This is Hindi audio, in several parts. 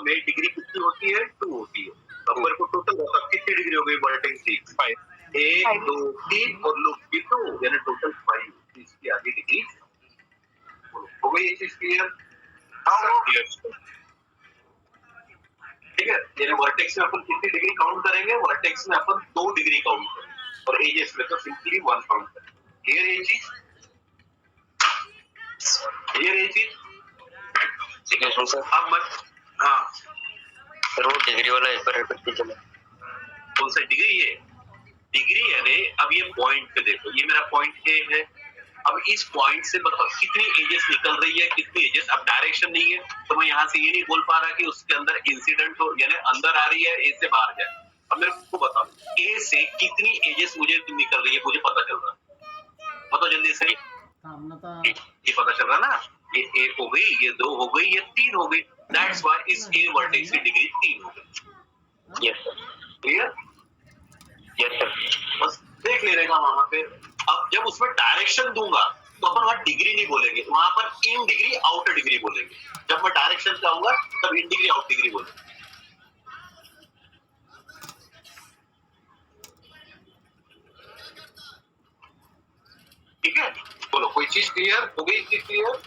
में डिग्री कितनी होती है? 2 होती है। नंबर को टोटल होता कितनी डिग्री हो गई वर्टेक्स की? 5। 1 2 3 और लूप की 2 यानी टोटल 5। इसकी आगे डिग्री हो गई। ये चीज क्लियर? ठीक है। यानी वर्टेक्स में अपन कितनी डिग्री काउंट करेंगे? वर्टेक्स में अपन 2 डिग्री काउंट करेंगे और एजेस में तो सिंपली 1 काउंट करेंगे। क्लियर ये चीज? क्लियर ये चीज? ठीक है सर। अब मत हाँ सर वो डिग्री वाला एक बार रिपीट कीजिए। कौन सा डिग्री? ये डिग्री यानी अब ये पॉइंट पे देखो, ये मेरा पॉइंट ए है। अब इस पॉइंट से बताओ कितनी एजेस निकल रही है, कितनी एजेस। अब डायरेक्शन नहीं है तो मैं यहाँ से ये नहीं बोल पा रहा कि उसके अंदर इंसिडेंट हो, यानी अंदर आ रही है ए से बाहर जाए। अब मेरे को बताओ ए से कितनी एजेस मुझे निकल रही है, मुझे पता चल रहा है। बताओ जल्दी से। ये पता चल रहा ना, ये 1 हो गई, ये 2 हो गई, ये 3 हो गई। दैट्स व्हाई इस ए वर्टेक्स की डिग्री 3 हो गई। Yes sir. Clear? Yes sir. बस देख ले रहेगा वहां पे। अब जब उसमें डायरेक्शन दूंगा तो अपन वहां डिग्री नहीं बोलेंगे, वहां पर इन डिग्री आउट डिग्री बोलेंगे। जब मैं डायरेक्शन चाहूंगा तब इन डिग्री आउट डिग्री बोलेंगे। ठीक है, बोलो कोई चीज क्लियर हो गई? चीज क्लियर?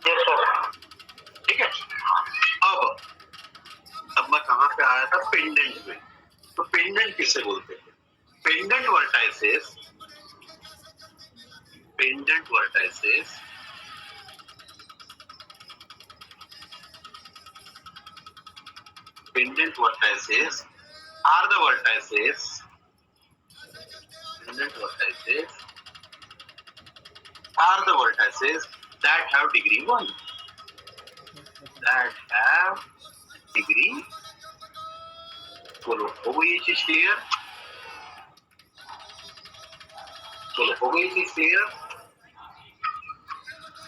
Yes sir. ठीक है। अब मैं कहां पे आया था? पेंडेंट में। तो पेंडेंट किसे बोलते हैं? Pendant vertices, pendant vertices pendant vertices are the vertices that have degree 1, that have degree। बोलो हो गई ये चीज क्लियर? बोलो हो गई चीज क्लियर?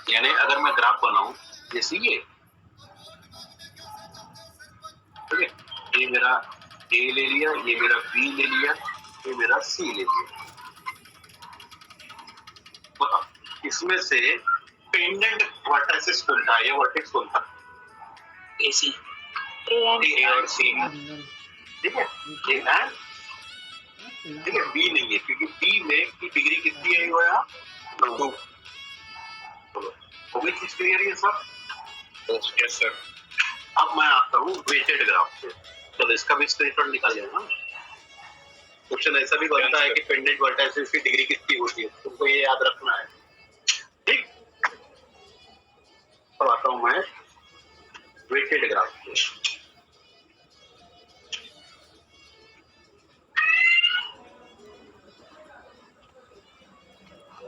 यानी अगर मैं ग्राफ बनाऊं जैसे ये, ठीक है, ये मेरा ए ले लिया, ये मेरा बी ले लिया, ये मेरा सी ले लिया। बताओ इसमें से पेंडेंट वर्टाइसेस कौन था? ये वर्टेक्स कौन था? ए सी। ए और सी। ठीक है, ए एंड ठीक है, बी नहीं है क्योंकि बी में की डिग्री कितनी है? वो यहाँ 2। बोलो हो गई चीज क्लियर ये सब? Yes sir. अब मैं आता हूँ वेटेड ग्राफ पे। चलो इसका भी स्क्रीनशॉट निकाल लेना। क्वेश्चन ऐसा भी बनता है कि पेंडेंट वर्टाइसेस की डिग्री कितनी होती है, तुमको ये याद रखना है। ठीक, अब आता हूँ मैं वेटेड ग्राफ पे।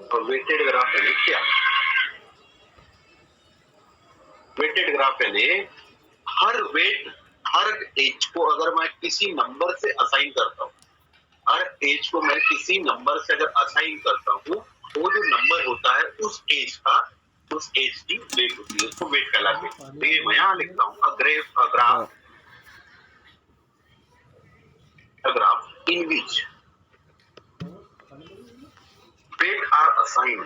और वेटेड ग्राफ यानी क्या? वेटेड ग्राफ यानी हर वेट, हर एज को अगर मैं किसी नंबर से असाइन करता हूँ, हर एज को मैं किसी नंबर से अगर असाइन करता हूँ, वो जो नंबर होता है उस एज का, उस एज की वेट होती है, उसको वेट कहलाती है। तो ये मैं यहाँ लिखता हूँ a graph in which weight are assigned,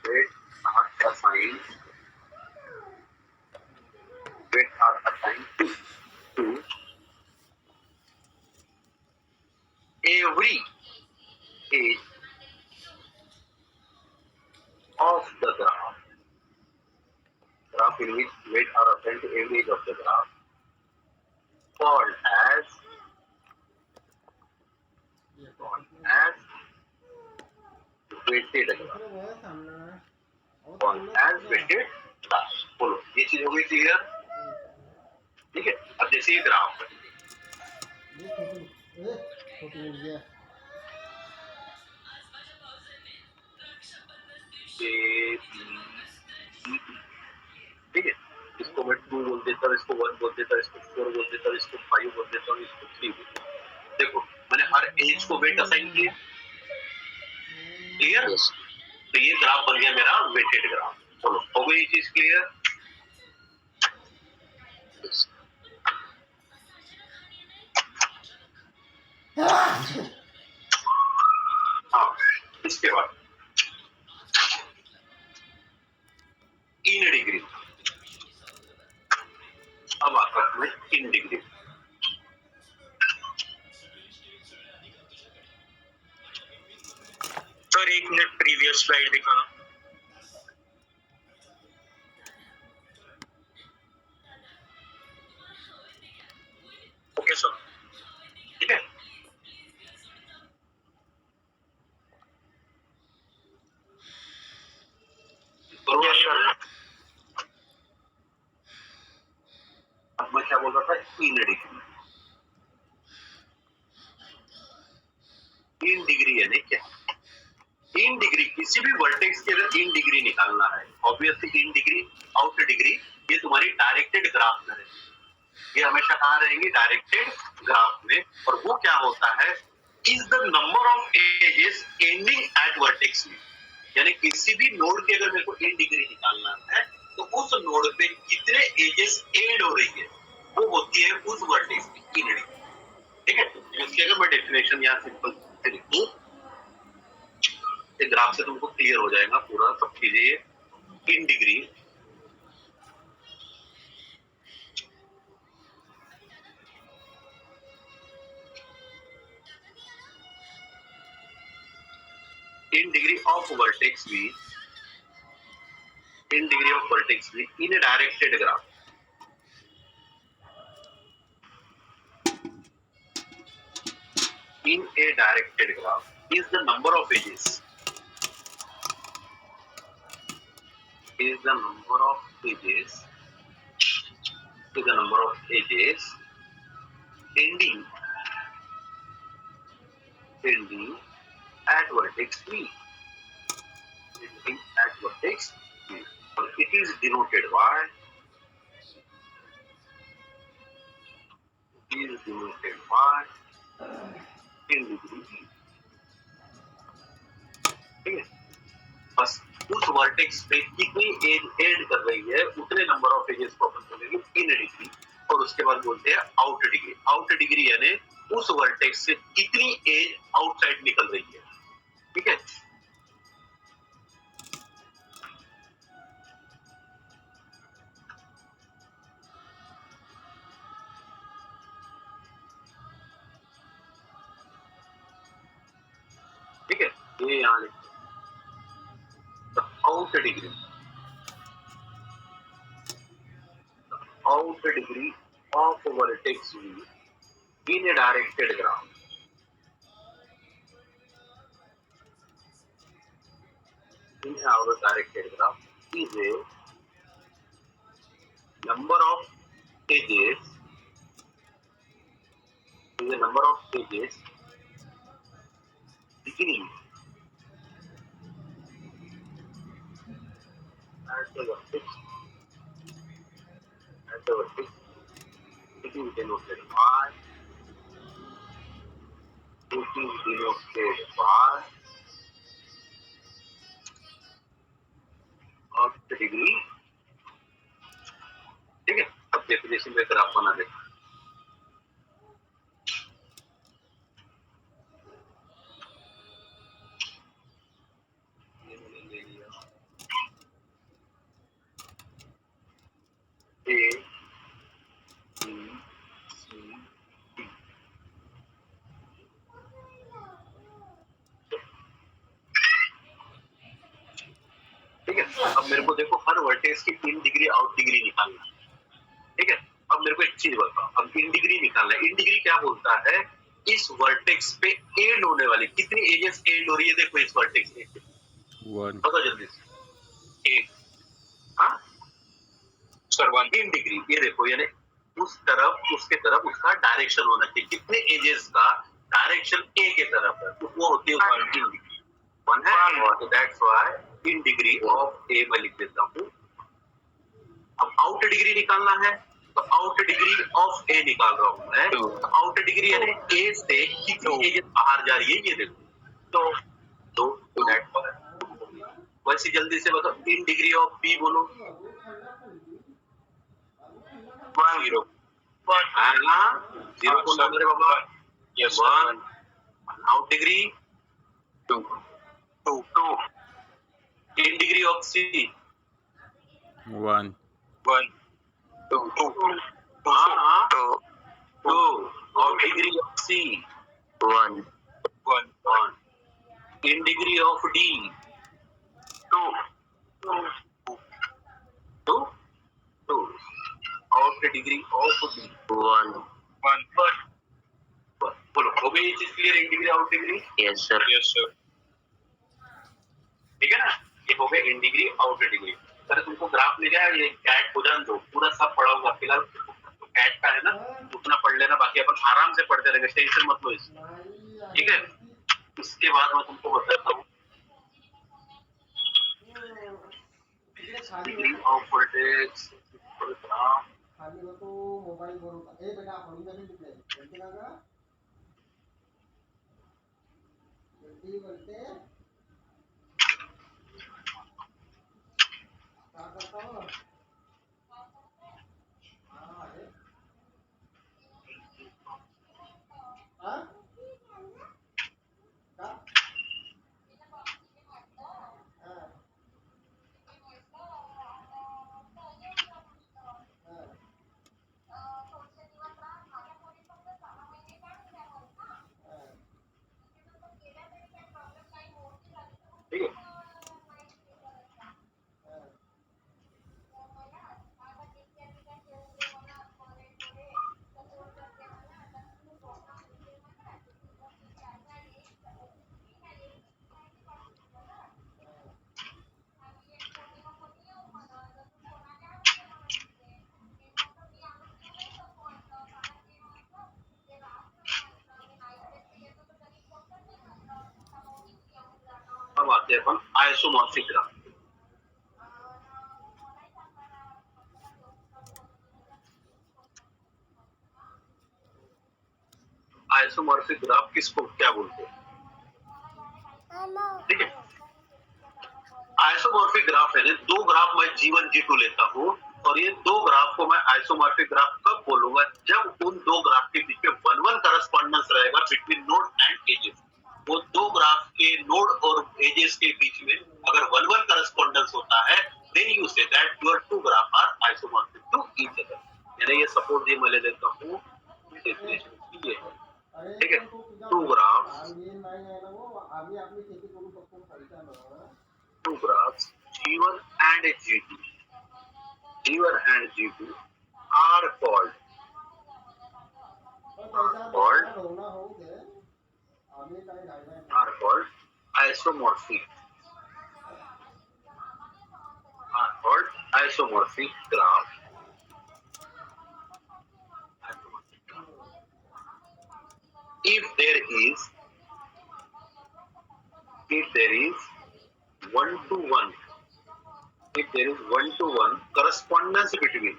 weight are assigned to every age of the graph in which weight are assigned to every age of the graph, called as weighted graph, called as weighted graph। बोलो ये चीज हो गई क्लियर? ठीक है, अब जैसे ये ग्राफ है, ठीक है, इसको मैं 2 बोल देता हूँ, इसको 1 बोल देता हूँ, इसको 4 बोल देता हूँ, इसको 5 बोल देता हूँ, इसको 3 बोल देता हूँ। देखो मैंने हर एज को वेट असाइन किया। क्लियर? तो ये ग्राफ बन गया मेरा वेटेड ग्राफ। चलो हो गई ये चीज क्लियर? हाँ, इसके बाद in degree. Sir 1 minute previous slide दिखाना। Okay sir. ठीक है, यस सर। अब मैं क्या बोल रहा था, इन डिग्री। इन डिग्री यानी क्या? इन डिग्री, किसी भी वर्टेक्स की अगर इन डिग्री निकालना है, obviously in degree, out degree, ये तुम्हारी डायरेक्टेड ग्राफ में रहेगी। ये हमेशा कहाँ रहेंगी? डायरेक्टेड ग्राफ में। और वो क्या होता है, is the number of edges ending at vertex में। यानी किसी भी नोड की अगर मेरे को इन डिग्री निकालना है, तो उस नोड पे कितने एजेस एंड हो रही है, वो होती है उस वर्टेक्स की इन डिग्री। ठीक है, इसकी अगर मैं डेफिनेशन यहाँ सिंपल से लिखूं, ग्राफ से तुमको क्लियर हो जाएगा पूरा सब चीजें। In degree in degree of vertex V, in degree of vertex V in a directed graph. In a directed graph is the number of edges. Is the number of edges. Is the number of edges ending at vertex V. Ending at vertex V. And it is denoted by. It is denoted by in degree V. ठीक है, बस उस वर्टेक्स पे कितनी एज एड कर रही है, उतने नंबर ऑफ एजेस को अपन बोलेंगे इन डिग्री। और उसके बाद बोलते हैं आउट डिग्री। आउट डिग्री यानी उस वर्टेक्स से कितनी एज आउटसाइड निकल रही है। ठीक है, ठीक है, ये यहाँ लिखते हैं out degree. Out degree of vertex V in a directed graph. In our directed graph is a number of edges. Is a number of edges beginning at the vertex. At the vertex, it is denoted by. It is denoted by of the degree. ठीक है, अब डेफिनेशन में ग्राफ बना दें। A, B, C, D. ठीक है, अब मेरे को देखो हर वर्टेक्स की इन डिग्री आउट डिग्री निकालना है। ठीक है, अब मेरे को एक चीज बताओ, अब इन डिग्री निकालना है। इन डिग्री क्या बोलता है, इस वर्टेक्स पे एंड होने वाली कितनी एजेस एंड हो रही है। देखो इस वर्टेक्स पे बताओ जल्दी से। एक, हाँ सर, 1 इन डिग्री। ये देखो, यानी उस तरफ उसके तरफ उसका डायरेक्शन होना चाहिए। कितने एजेस का डायरेक्शन ए के तरफ है, तो वो होती है इन डिग्री। 1 है, तो that's why in degree of A मैं लिख देता हूँ। अब आउट डिग्री निकालना है, तो आउट डिग्री ऑफ ए निकाल रहा हूं मैं। तो आउट डिग्री यानी ए से कितनी एजेस बाहर जा रही है, ये देखो। तो दैट पर वैसे जल्दी से बताओ, इन डिग्री ऑफ बी बोलो। 0 0 को नंबर है बाबा। Yes 1। Out degree 2 in degree of C 1 2 हाँ, तो 2 और degree of C 1 1 in degree of D 2 2 और the degree of D 1 बोलो हो गई ये चीज clear in degree out degree yes sir ठीक है ना ये हो गया in degree out degree sir तुमको ग्राफ ले गया ये कैट को जान दो पूरा सब पढ़ा होगा फिलहाल तो कैट का है ना उतना पढ़ लेना बाकी अपन आराम से पढ़ते रहेंगे टेंशन मत लो इसमें ठीक है इसके बाद मैं तुमको बताता हूँ डिग्री ऑफ वोल्टेज ग्राफ खाली वो तो मोबाइल बरोबर ए बेटा आपण मध्ये कुठे बोलते का ग बोलते क्या करता हो हाँ अरे हाँ क्या हाँ ठीक है अब आते हैं अपन आइसोमॉर्फिक ग्राफ आइसोमॉर्फिक ग्राफ किसको क्या बोलते हैं ठीक है आइसोमॉर्फिक ग्राफ है दो ग्राफ मैं G1 G2 लेता हूँ और ये दो ग्राफ को मैं आइसोमॉर्फिक ग्राफ कब बोलूंगा जब उन दो ग्राफ के बीच में 1-1 करस्पॉन्डेंस रहेगा बिटवीन नोड एंड एजेस वो दो ग्राफ के नोड और एजेस के बीच में अगर 1-1 करस्पॉन्डेंस होता है then you say that your two graph are isomorphic to each other यानी ये सपोर्ट ये मैं ले लेता हूँ डेफिनेशन ये है ठीक है टू ग्राफ ये नाही आहे ना वो आम्ही आपली शेती करू शकतो पैसा ना two graphs G1 and G2 G1 and G2 are called isomorphic graph if there is one to one if there is one correspondence between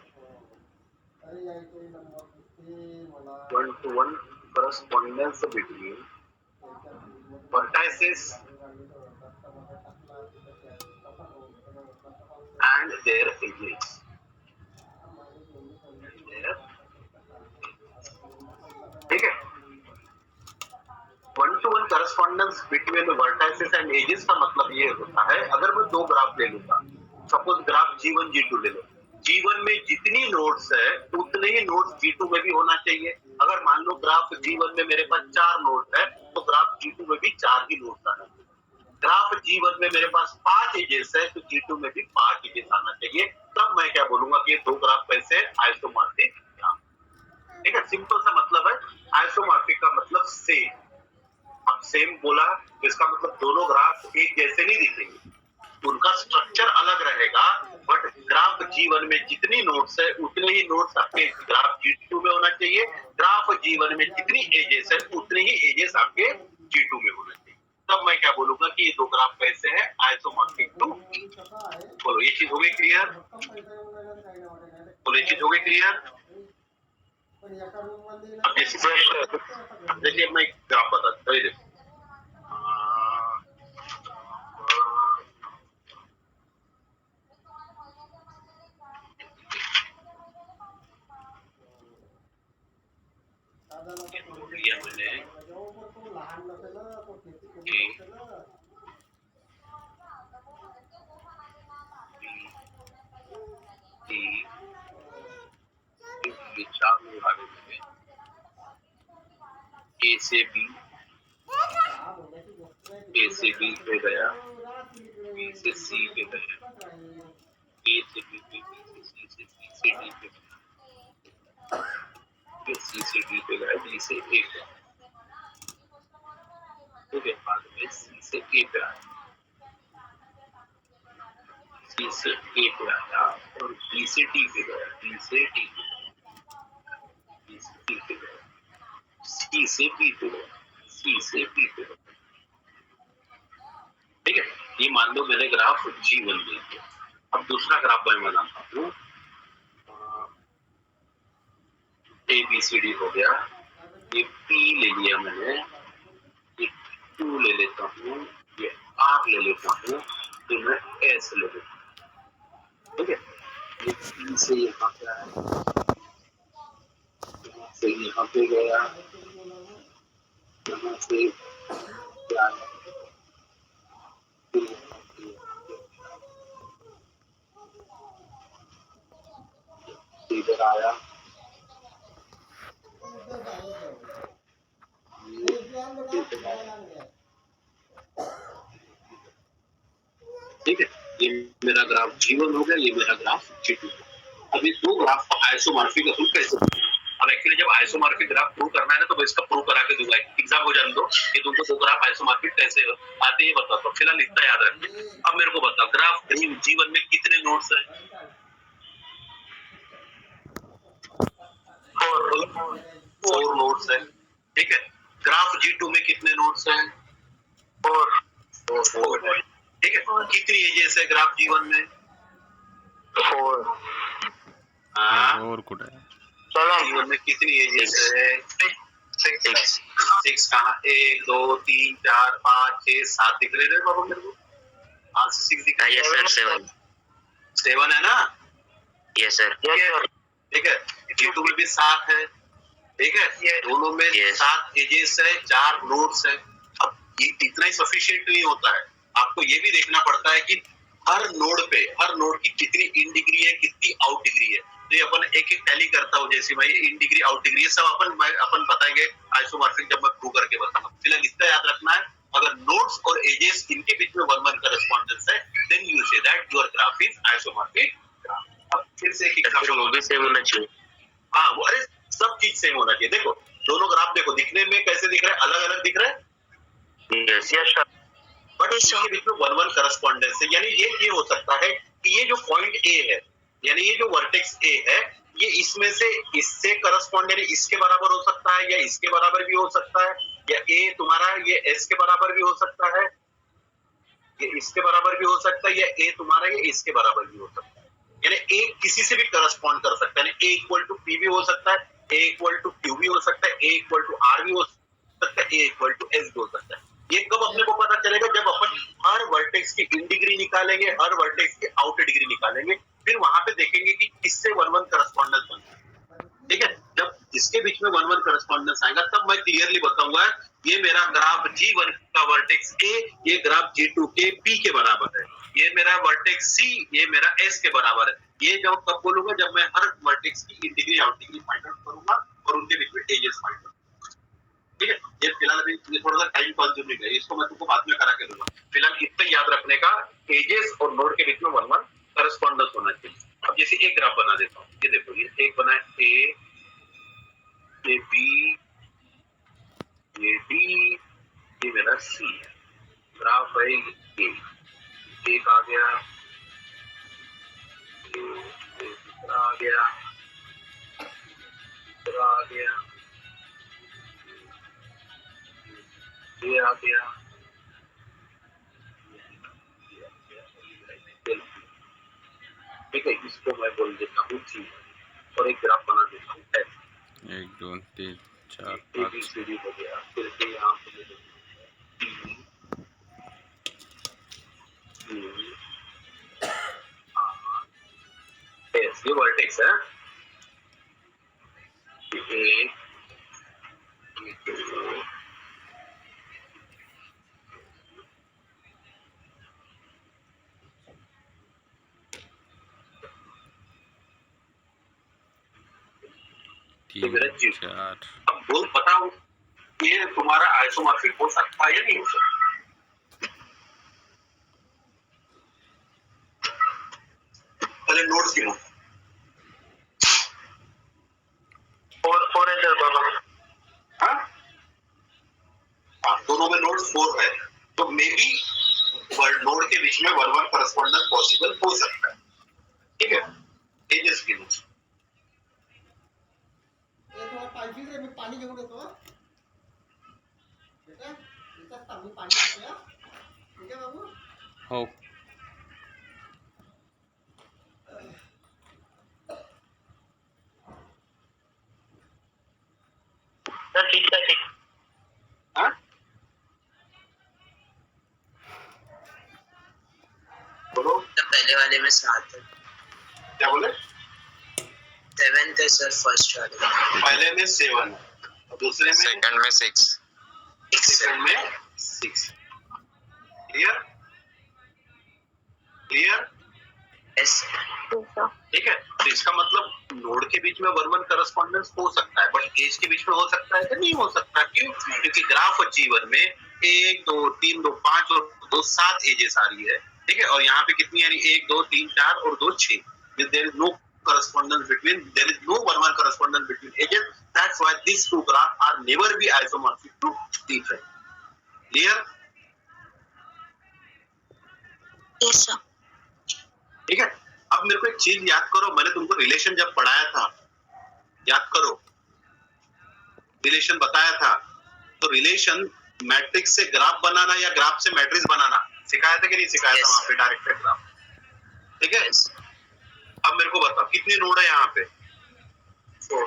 one-to-one correspondence between vertices and their edges. ठीक है 1-to-1 correspondence between the vertices and edges का मतलब ये होता है अगर मैं दो ग्राफ ले लूंगा सपोज ग्राफ G1 G2 ले लो G1 में जितनी नोड्स है उतने ही नोड्स G2 में भी होना चाहिए अगर मान लो ग्राफ G1 में मेरे पास 4 नोड्स है तो ग्राफ G2 में भी 4 ही नोड्स आना चाहिए ग्राफ G1 में मेरे पास 5 एजेस है तो G2 में भी 5 एजेस आना चाहिए तब मैं क्या बोलूंगा कि ये दो ग्राफ कैसे आइसोमॉर्फिक ग्राफ ठीक है सिंपल सा मतलब है आइसोमॉर्फिक का मतलब सेम अब सेम बोला तो इसका मतलब दोनों ग्राफ एक जैसे नहीं दिखेंगे उनका स्ट्रक्चर अलग रहेगा बट ग्राफ G1 में जितनी नोड्स है उतने ही नोड्स आपके ग्राफ G2 में होना चाहिए ग्राफ G1 में जितनी एजेस है उतने ही एजेस आपके G2 में होना चाहिए तब मैं क्या बोलूंगा कि ये दो ग्राफ कैसे है आइसोमॉर्फिक टू बोलो ये चीज हो गई क्लियर बोलो ये चीज हो गई क्लियर अब देखिए मैं ग्राफ बताता हूँ लिया मैंने ए से बी, ए से बी पे गया, बी से सी पे गया, ए से बी पे, बी से सी से डी पे गया, फिर सी से डी पे गया, डी से ए पे, ठीक है। बाद में सी से ए पे आया, सी से ए पे आया और बी से डी पे गया, डी से डी पे, बी से डी पे गया, सी से बी पे गया, सी से बी पे गया, ठीक है। ये मान लो मैंने ग्राफ G1 ले लिया। अब दूसरा ग्राफ मैं बनाता हूँ, ए बी सी डी हो गया, ये P ले लिया मैंने, ये Q ले लेता हूँ, ये R ले लेता हूँ, फिर मैं S ले लेता हूँ, ठीक है। ये P से यहाँ पे आया, यहाँ से यहाँ पे गया, यहाँ से क्या आया, इधर आया, ठीक है। ये मेरा ग्राफ G1 हो गया, ये मेरा ग्राफ G2। अब ये दो ग्राफ का आइसोमॉर्फिक अप्रूव कैसे करें? अब एक्चुअली जब आइसोमॉर्फिक ग्राफ प्रूव करना है ना, तो मैं इसका प्रूव करा के दूंगा। एग्जाम हो जाने दो कि तुमको दो ग्राफ आइसोमॉर्फिक कैसे आते हैं बताओ, तो फिलहाल इतना याद रखिए। अब मेरे को बताओ ग्राफ G1 में कितने नोड्स हैं? 4 नोड्स है, ठीक है। ग्राफ G2 में कितने नोड्स हैं? 4 है, ठीक है। कितनी एजेस है ग्राफ G1 में? 4। हाँ, और कुछ है G1 में कितनी एजेस है? 6 कहाँ? 1 2 3 4 5 6 7 दिख रहे बाबा मेरे को? 5 से 6 दिख रहा है। यस सर, 7 है ना? यस सर, ठीक है। G2 में भी 7 है, ठीक है। दोनों में 7 एजेस है, 4 नोड्स है। अब ये इतना ही सफिशिएंट नहीं होता है, आपको ये भी देखना पड़ता है कि हर नोड की कितनी इन डिग्री है, कितनी आउट डिग्री है। तो ये अपन एक एक टैली करता हूँ, जैसे मैं इन डिग्री आउट डिग्री है सब अपन बताएंगे आइसोमॉर्फिक जब मैं प्रूव करके बताऊंगा। फिलहाल इतना याद रखना है, अगर नोड्स और एजेस इनके बीच में 1-1 करेस्पॉन्डेंस है, then you say that your graph is isomorphic graph. अब फिर से एक एग्जांपल वो भी सेम होना चाहिए। हाँ, वो अरे सब चीज सेम होना चाहिए। देखो दोनों ग्राफ देखो, दिखने में कैसे दिख रहे हैं? अलग अलग दिख रहे हैं, यस सर, बट इसके बीच में 1-1 करस्पॉन्डेंस है। यानी ये हो सकता है कि ये जो पॉइंट ए है, यानी ये जो वर्टेक्स ए है, ये इसमें से इससे करस्पॉन्ड यानी इसके बराबर हो सकता है, या इसके बराबर भी हो सकता है, या ए तुम्हारा ये एस के बराबर भी हो सकता है, ये इसके बराबर भी हो सकता है, या ए तुम्हारा ये इसके बराबर भी हो सकता है। यानी ए किसी से भी करस्पॉन्ड कर सकता है। ए इक्वल टू पी भी हो सकता है, ए इक्वल टू क्यू भी हो सकता है, ए इक्वल टू आर भी हो सकता है, ए इक्वल टू एस भी हो सकता है। ये कब अपने को पता चलेगा? जब अपन हर वर्टेक्स की इन डिग्री निकालेंगे, हर वर्टेक्स की आउट डिग्री निकालेंगे, फिर वहां पे देखेंगे कि किससे 1-1 करस्पॉन्डेंस बनता है, ठीक है। जब इसके बीच में 1-1 करस्पॉन्डेंस आएगा, तब मैं क्लियरली बताऊंगा ये मेरा ग्राफ G1 का वर्टेक्स ए, ये ग्राफ G2 के P के बराबर है, ये मेरा वर्टेक्स C, ये मेरा S के बराबर है। ये जब कब बोलूंगा? जब मैं हर वर्टेक्स की in degree out degree find out करूंगा और उनके बीच में एजेस फाइंड आउट, ठीक है। ये फिलहाल अभी थोड़ा सा टाइम कंज्यूमिंग है, इसको मैं तुमको बाद में करा के दूंगा। फिलहाल इतना याद रखने का, एजेस और नोड के बीच में 1-1 करस्पॉन्डेंस होना चाहिए। अब जैसे एक ग्राफ बना देता हूँ, ये देखो, ये एक बना है ए, ये बी, ये डी, ये मेरा सी है। ग्राफ है ये, एक आ गया, ये दूसरा आ गया, दूसरा आ गया, ये आ गया, ठीक है। इसको मैं बोल देता हूँ G और एक ग्राफ बना देता हूँ F। 1 2 3 4 A B 5 C D हो गया, फिर से यहाँ पे ले लो S, ये वर्टेक्स है, ये एक, ये दो, 3 4 अब बोल बताओ ये तुम्हारा आइसोमॉर्फिक हो सकता है या नहीं हो सकता? पहले नोट्स गिनो। 4 है सर दोनों में। हाँ, दोनों में नोड 4 है, तो मे बी नोड के बीच में 1-1 करस्पॉन्डेंस पॉसिबल हो सकता है। ठीक है, एजेस गिनो। ये थोड़ा पानी से मैं पानी घेऊन येतो बेटा, याच्यात तांबी पाणी घेतोय हा. ठीक आहे बाबू. हो. सर ठीक है ठीक। हाँ, बोलो सर पहले वाले में 7 है। क्या बोले? 7 है सर फर्स्ट वाले में। पहले में 7 और दूसरे में सेकंड में 6। सेकंड में 6। Clear clear? यस। ठीक है, तो इसका मतलब नोड के बीच में 1-1 करस्पॉन्डेंस हो सकता है, बट एज के बीच में हो सकता है कि नहीं हो सकता? क्यों? क्योंकि ग्राफ जीवन में 1 2 3 2 5 और 2 7 एजेस आ रही है। ठीक है, और यहाँ पे कितनी आ रही है? 1 2 3 4 और 2 6। There is no correspondence between, there is no 1-1 correspondence between ages. That's why these two graphs are never be isomorphic to each other. Clear? Yes sir. ठीक है, अब मेरे को एक चीज याद करो, मैंने तुमको रिलेशन जब पढ़ाया था, याद करो, रिलेशन बताया था, तो रिलेशन मैट्रिक्स से ग्राफ बनाना या ग्राफ से मैट्रिक्स बनाना सिखाया था कि नहीं सिखाया था? वहां पे डायरेक्टेड ग्राफ। ठीक है, अब मेरे को बताओ कितने नोड है यहाँ पे? 4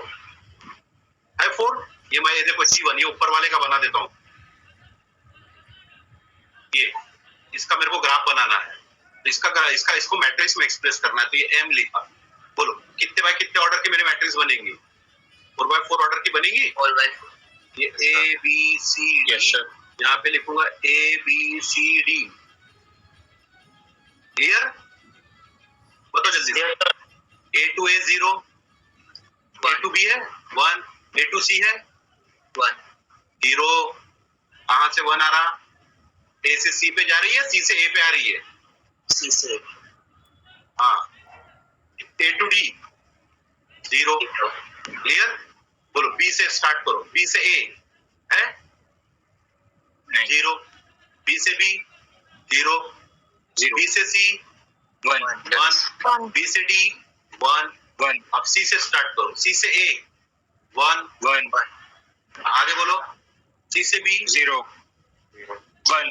है। 4 ये मैं देखो G1 ये ऊपर वाले का बना देता हूँ। ये इसका मेरे को ग्राफ बनाना है, तो इसको मैट्रिक्स में एक्सप्रेस करना है, तो ये M लिखा। बोलो कितने बाय कितने ऑर्डर की मेरी मैट्रिक्स बनेंगी? 4x4 ऑर्डर की बनेगी। ये A B C D, यहाँ पे लिखूंगा A B C D। Clear? बताओ जल्दी। A to A 0, A to B है 1, A to C है 1, 0 कहाँ से 1 आ रहा? A से C पे जा रही है, C से A पे आ रही है? C से। हाँ, A to D 0। क्लियर? बोलो B से स्टार्ट करो, B से A है 0, B से B 0, B से C 1, B से D 1, अब C से स्टार्ट करो, C से A 1, आगे बोलो C से B 0, 1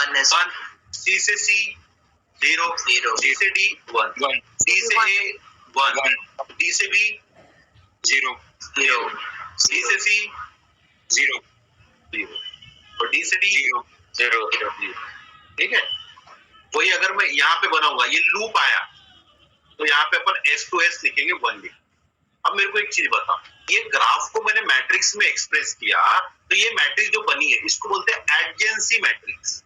है 1, C से C 0, C से D 1, C से A 1, D से B 0, C से C 0, और D से D 0। ठीक है, वही अगर मैं यहाँ पे बनाऊंगा, ये लूप आया, तो यहाँ पे अपन S to S लिखेंगे 1 लिख। अब मेरे को एक चीज बताओ, ये ग्राफ को मैंने मैट्रिक्स में एक्सप्रेस किया, तो ये मैट्रिक्स जो बनी है इसको बोलते हैं एडजेंसी मैट्रिक्स।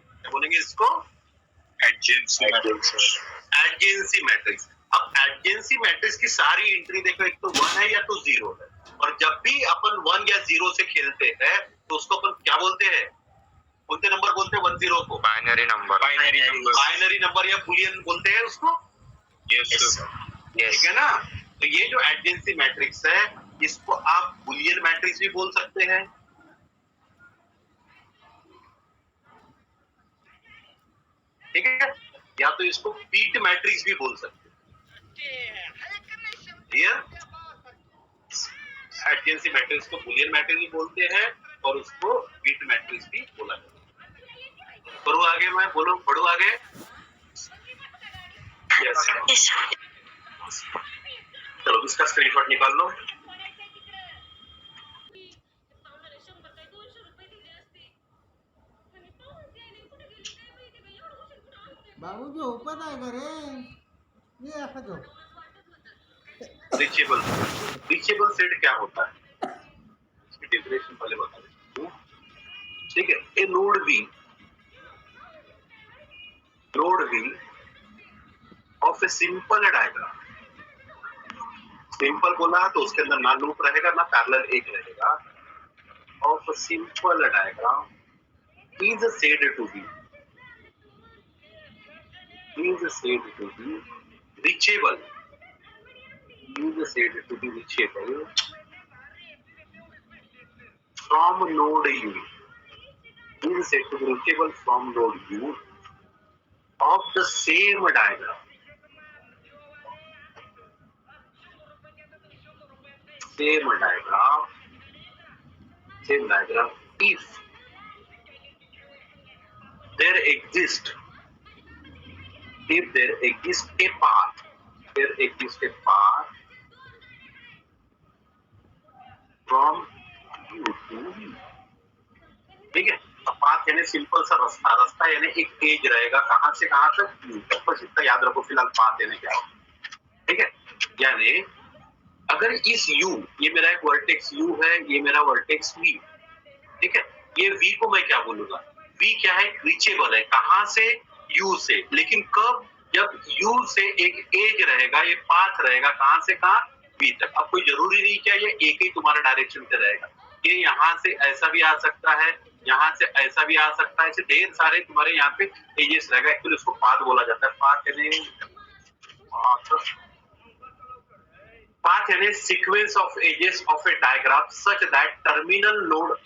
क्या बोलेंगे इसको? Adjacency matrix. अब एडजेंसी मैट्रिक्स की सारी एंट्री देखो, एक तो 1 है या तो 0 है, और जब भी अपन 1 या 0 से खेलते हैं तो उसको अपन क्या बोलते हैं? कौन नंबर बोलते हैं 1 0 को? बाइनरी नंबर या बुलियन बोलते हैं उसको। ठीक है ना? तो ये जो एडजेंसी मैट्रिक्स है, इसको आप बुलियन मैट्रिक्स भी बोल सकते हैं। ठीक है, या तो इसको पीट मैट्रिक्स भी बोल सकते हैं। क्लियर? एडजेंसी मैट्रिक्स को बुलियन मैट्रिक्स भी बोलते हैं और उसको पीट मैट्रिक्स भी बोला जाता है। पढ़ो आगे, मैं बोलो पढ़ो आगे। यस, चलो इसका स्क्रीनशॉट निकाल लो। बाबू झोपत आहे का रे? ये असं झोप. रीचेबल सेट क्या होता है? इसकी डेफिनेशन पहले बता देता हूं। ठीक है, a node V of a simple diagram simple बोला तो उसके अंदर ना लूप रहेगा ना पैरेलल एज रहेगा। Of a simple diagram is said to be reachable from node U is said to be reachable from node U of the same diagram if there exists a path from U to V। ठीक है, पाथ यानी सिंपल सा रास्ता यानी एक एज रहेगा कहां से कहां तक U तक, बस इतना याद रखो फिलहाल पाथ यानी क्या होगा। ठीक है, यानी अगर इस U, ये मेरा एक वर्टेक्स U है, ये मेरा वर्टेक्स V, ठीक है, ये V को मैं क्या बोलूंगा, V क्या है, रीचेबल है, कहां से, U से, लेकिन कब, जब U से एक एज रहेगा, ये पाथ रहेगा कहां से कहां, V तक। अब कोई जरूरी नहीं क्या ये एक ही तुम्हारा डायरेक्शन से रहेगा, ये यहाँ से ऐसा भी आ सकता है, यहाँ से ऐसा भी आ सकता है, ऐसे ढेर सारे तुम्हारे यहाँ पे एजेस रहेगा। एक्चुअली उसको पाथ बोला जाता है। पाथ यानी sequence of edges of a diagram such that terminal node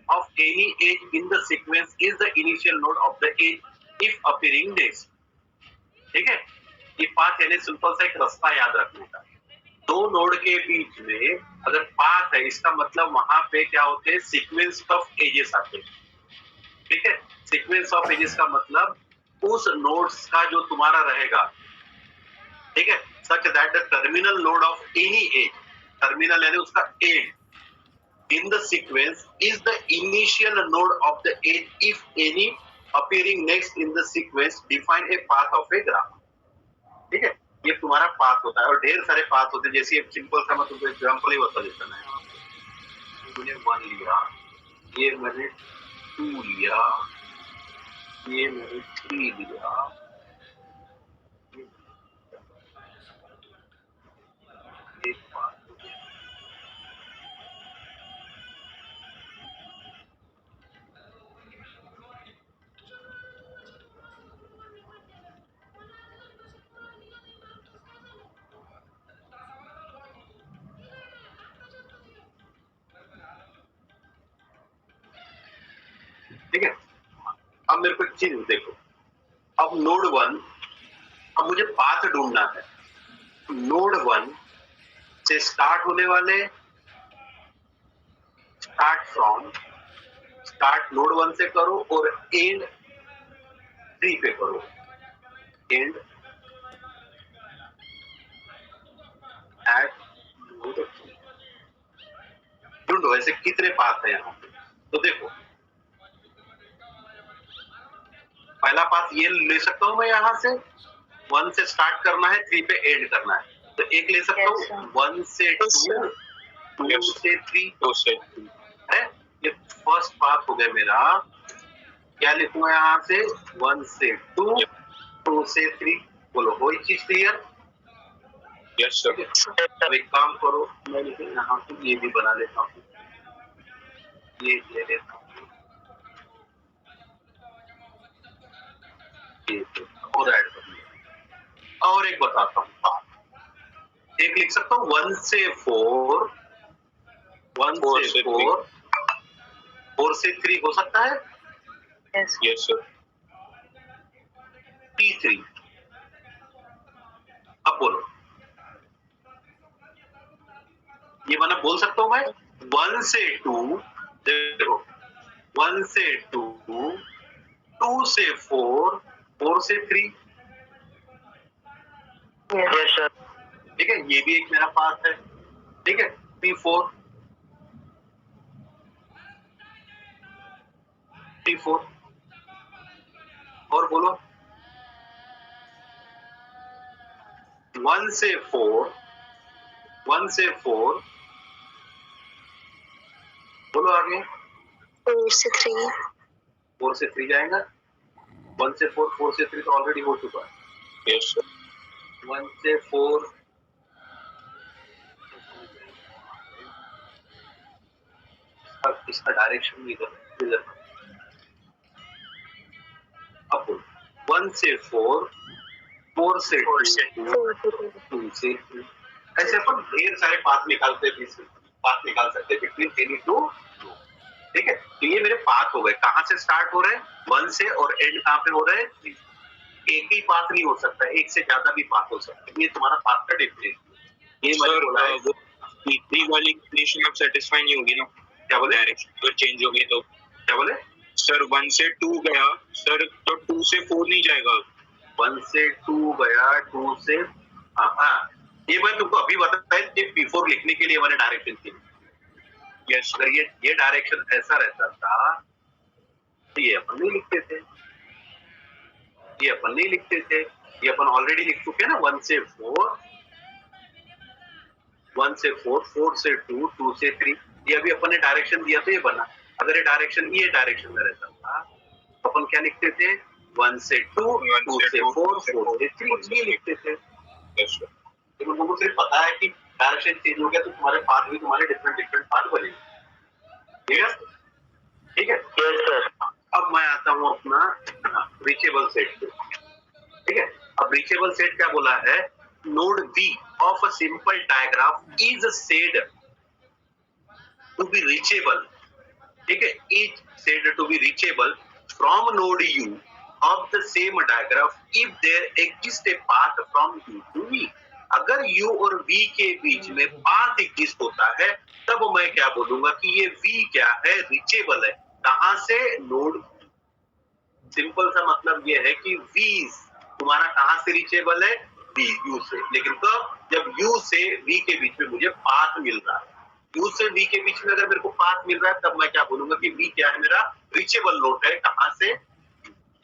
of any edge in the sequence is the initial node of the edge if appearing next। ठीक है, ये पाथ यानी सिंपल सा एक रास्ता याद रखने का। दो नोड के बीच में अगर पाथ है, इसका मतलब वहां पे क्या होते हैं, सीक्वेंस ऑफ एजेस आते हैं। ठीक है, सीक्वेंस ऑफ एजेस का मतलब उस नोड्स का जो तुम्हारा रहेगा, ठीक है, such that the terminal node of any as, terminal यानी उसका as in the sequence is the initial node of the edge if any appearing next in the sequence define a path of a graph। ठीक है, ये तुम्हारा पाथ होता है और ढेर सारे पाथ होते हैं। जैसे एक सिंपल सा मैं तुमको एग्जांपल ही बता देता हूं। मैंने 1 लिया, ये मैंने 2 लिया, ये मैंने 3 लिया, एक पाथ। ठीक है, अब मेरे को एक चीज देखो, अब नोड 1, अब मुझे पाथ ढूंढना है। नोड 1 से स्टार्ट होने वाले, स्टार्ट नोड 1 से करो और एंड 3 पे करो, एंड एट नोड 3। ढूंढो ऐसे कितने पाथ है यहाँ पे। तो देखो, पहला पाथ ये ले सकता हूं मैं, यहाँ से 1 से स्टार्ट करना है, 3 पे एंड करना है, तो एक ले सकता हूँ 1 से 2, 2 से 3, 2 से 3 है। ये फर्स्ट पाथ हो गया मेरा। क्या लिखूंगा यहाँ से, 1 से 2, 2 से 3। बोलो, वही चीज क्लियर? Yes sir. अब एक काम करो, मैं यहाँ पे ये भी बना लेता हूँ, ये ले लेता हूँ, और ऐड कर लिया। और एक बताता हूँ पाथ, एक लिख सकता हूँ 1 से 4, 1 से 4, 4 से 3 हो सकता है। Yes sir. P3। अब बोलो, ये वाला बोल सकता हूँ मैं। 1 से 2, देखो 1 से 2, 2 से 4, 4 से 3। Yes sir. ठीक है, ये भी एक मेरा पाथ है। ठीक है, P4, P4। और बोलो 1 से 4, 1 से 4, बोलो आगे। 4 से 3, 4 से 3 जाएगा। 1 से 4, 4 से 3 तो ऑलरेडी हो चुका है। Yes sir. 1 से 4, इसका डायरेक्शन इधर इधर। अब 1 से 4, 4 से 2 से 3, ऐसे अपन ढेर सारे पाथ निकालते निकाल सकते हैं बिटवीन एनी टू। ठीक है, तो ये मेरे पाथ हो गए। कहाँ से स्टार्ट हो रहे हैं? 1 से, और एंड कहाँ पे हो रहा है? 3। एक ही पाथ नहीं हो सकता, एक से ज्यादा भी पाथ हो सकता है। ये तुम्हारा पाथ का डिफरेंस। ये मैंने बोला है वो तीसरी वाली कंडीशन अब सेटिस्फाई नहीं होगी ना। क्या बोले? डायरेक्शन तो चेंज हो गई तो क्या बोले सर? 1 से 2 गया सर, तो 2 से 4 नहीं जाएगा। 1 से 2 गया, 2 से हाँ, ये मैं तुमको अभी बताया कि बिफोर लिखने के लिए मैंने डायरेक्शन की। यस, अगर ये डायरेक्शन ऐसा रहता था तो ये अपन नहीं लिखते थे, ये अपन नहीं लिखते थे। ये अपन ऑलरेडी लिख चुके हैं ना। 1 से 4, 1 से 4, 4 से 2, 2 से 3। ये अभी अपन ने डायरेक्शन दिया तो ये बना। अगर ये डायरेक्शन में रहता था तो अपन क्या लिखते थे? 1 से 2, 2 से 4, 4 से 3 ये लिखते थे। लेकिन तुमको सिर्फ पता है कि डायरेक्शन चेंज हो गया तो तुम्हारे पाथ भी तुम्हारे डिफरेंट पाथ बनेंगे। ठीक है, ठीक है। अब मैं आता हूँ अपना रीचेबल सेट पे। ठीक है, अब रीचेबल सेट क्या बोला है? Node V of a simple diagram is said to be reachable. ठीक है, is said to be reachable from node U of the same diagram if there exists a path from U to V. अगर U और V के बीच में पाथ एग्जिस्ट होता है तब मैं क्या बोलूंगा कि ये V क्या है? रीचेबल है। कहां से? नोड। सिंपल सा मतलब ये है कि V तुम्हारा कहां से रीचेबल है? V, U से। लेकिन कब? जब U से V के बीच में मुझे पाथ मिल रहा है। U से V के बीच में अगर मेरे को पाथ मिल रहा है तब मैं क्या बोलूंगा कि V क्या है? मेरा रीचेबल नोड है। कहां से?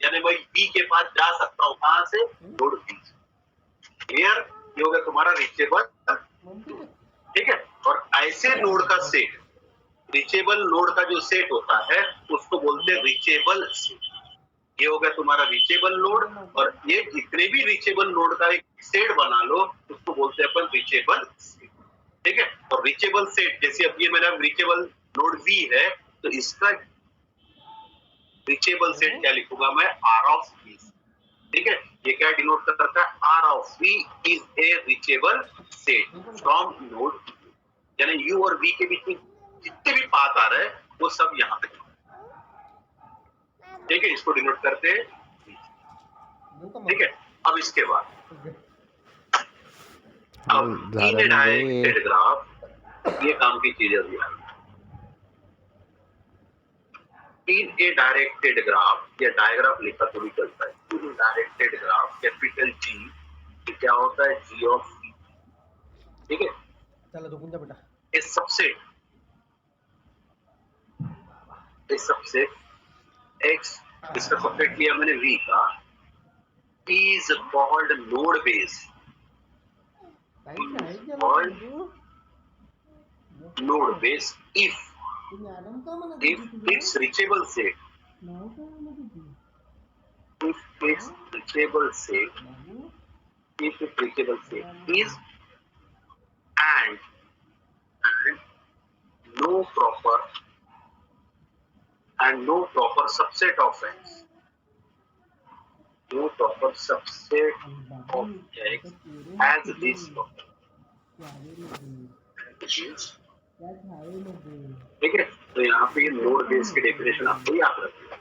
यानी मैं V के पास जा सकता हूँ। कहां से? Node V। क्लियर? ये हो गया तुम्हारा रीचेबल। ठीक है, और ऐसे नोड का सेट, रीचेबल नोड का जो सेट होता है उसको बोलते हैं रीचेबल सेट। ये हो गया तुम्हारा रीचेबल नोड, और ये जितने भी रीचेबल नोड का एक सेट बना लो उसको बोलते हैं अपन रीचेबल सेट। ठीक है, और रीचेबल सेट जैसे अब ये मेरा रीचेबल नोड V है तो इसका रीचेबल सेट क्या लिखूंगा मैं? R of V। ठीक है, ये क्या डिनोट करता है? R of V is a reachable set from node, यानी U और V के बीच में जितने भी पाथ आ रहे हैं वो सब यहाँ पे। ठीक है, इसको डिनोट करते हैं। ठीक है, अब इसके बाद अब इन डायरेक्टेड ग्राफ, ये काम की चीज है। इन ए डायरेक्टेड ग्राफ या डायग्राफ लिखा तो भी चलता है। इन डायरेक्टेड ग्राफ कैपिटल G क्या होता है? G of V। ठीक है, चलो तो कुंजा बेटा इस सबसेट X, इसका सबसेट लिया मैंने V का, is called node base, called node base if its reachable set, if its reachable set is and no proper subset of X, no proper subset of X has this property. ठीक है, तो यहाँ पे नोड बेस की डेफिनेशन आपको याद रखनी है।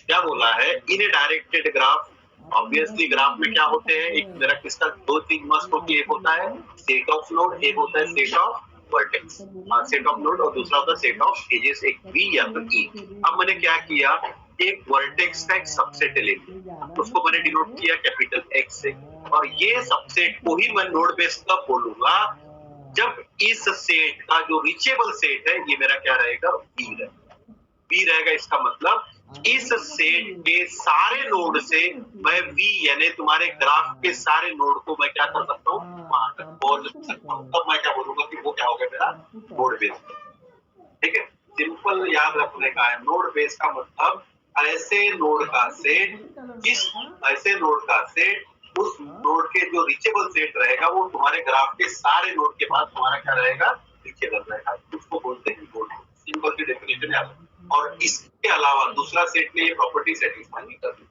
क्या बोला है? In a directed graph, obviously graph में क्या होते हैं? एक मेरा किसका दो चीज मस्ट होती है। एक होता है सेट ऑफ नोड, एक होता है set of vertex. Set of node और दूसरा होता है सेट ऑफ एजेस, एक V या फिर E। अब मैंने क्या किया? एक वर्टेक्स का एक सबसेट ले लिया, उसको मैंने डिनोट किया कैपिटल X से, और ये सबसेट को ही मैं नोड बेस कब बोलूंगा? जब इस सेट का जो रीचेबल सेट है ये मेरा क्या रहेगा? V रहेगा। V रहेगा, इसका मतलब इस सेट के सारे नोड से मैं V यानी तुम्हारे ग्राफ के सारे नोड को मैं क्या कर सकता हूँ? वहां तक पहुंच सकता हूँ। तब मैं क्या बोलूंगा कि वो क्या हो गया? मेरा नोड बेस। ठीक है, सिंपल याद रखने का है। नोड बेस का मतलब ऐसे नोड का सेट, उस नोड के जो रीचेबल सेट रहेगा वो तुम्हारे ग्राफ के सारे नोड के पास तुम्हारा क्या रहेगा? रीचेबल रहेगा। उसको बोलते हैं नोड बेस। सिंपल की डेफिनेशन है। और इसके अलावा दूसरा सेट में ये प्रॉपर्टी सेटिस्फाई नहीं करती,